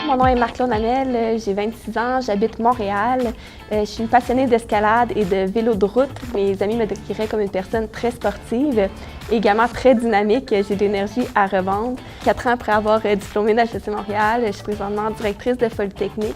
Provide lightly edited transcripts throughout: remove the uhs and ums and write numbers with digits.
mon nom est Marc-Claude Hamel, j'ai 26 ans, j'habite Montréal. Je suis une passionnée d'escalade et de vélo de route. Mes amis me décriraient comme une personne très sportive, également très dynamique. J'ai de l'énergie à revendre. 4 ans après avoir diplômé d'HEC Montréal, je suis présentement directrice de Polytechnique.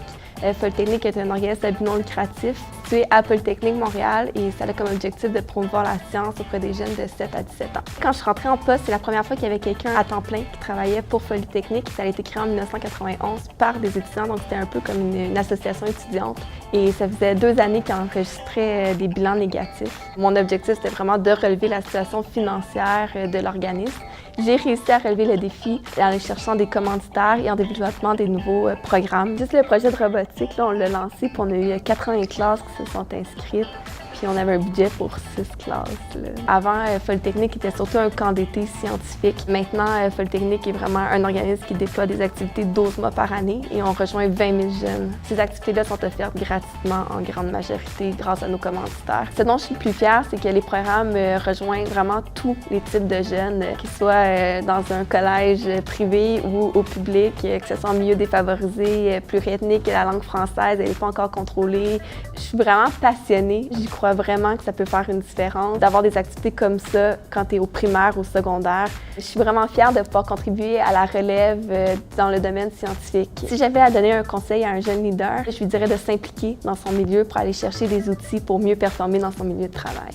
Polytechnique est un organisme à but non lucratif situé à Polytechnique Montréal et ça a comme objectif de promouvoir la science auprès des jeunes de 7 à 17 ans. Quand je suis rentrée en poste, c'est la première fois qu'il y avait quelqu'un à temps plein qui travaillait pour Polytechnique. Ça a été créé en 1991 par des étudiants, donc c'était un peu comme une association étudiante. Et ça faisait 2 années qu'ils enregistraient des bilans négatifs. Mon objectif, c'était vraiment de relever la situation financière de l'organisme. J'ai réussi à relever le défi en aller cherchant des commanditaires et en développant des nouveaux programmes. Juste le projet de robotique, là, on l'a lancé, puis on a eu 80 classes qui se sont inscrites. Puis on avait un budget pour 6 classes. Là. Avant, Polytechnique était surtout un camp d'été scientifique. Maintenant, Polytechnique est vraiment un organisme qui déploie des activités 12 mois par année et on rejoint 20 000 jeunes. Ces activités-là sont offertes gratuitement en grande majorité grâce à nos commanditaires. Ce dont je suis le plus fière, c'est que les programmes rejoignent vraiment tous les types de jeunes, qu'ils soient dans un collège privé ou au public, que ce soit en milieu défavorisé, pluriethnique, la langue française, elle n'est pas encore contrôlée. Je suis vraiment passionnée. J'y crois vraiment que ça peut faire une différence d'avoir des activités comme ça quand tu es au primaire ou au secondaire. Je suis vraiment fière de pouvoir contribuer à la relève dans le domaine scientifique. Si j'avais à donner un conseil à un jeune leader, je lui dirais de s'impliquer dans son milieu pour aller chercher des outils pour mieux performer dans son milieu de travail.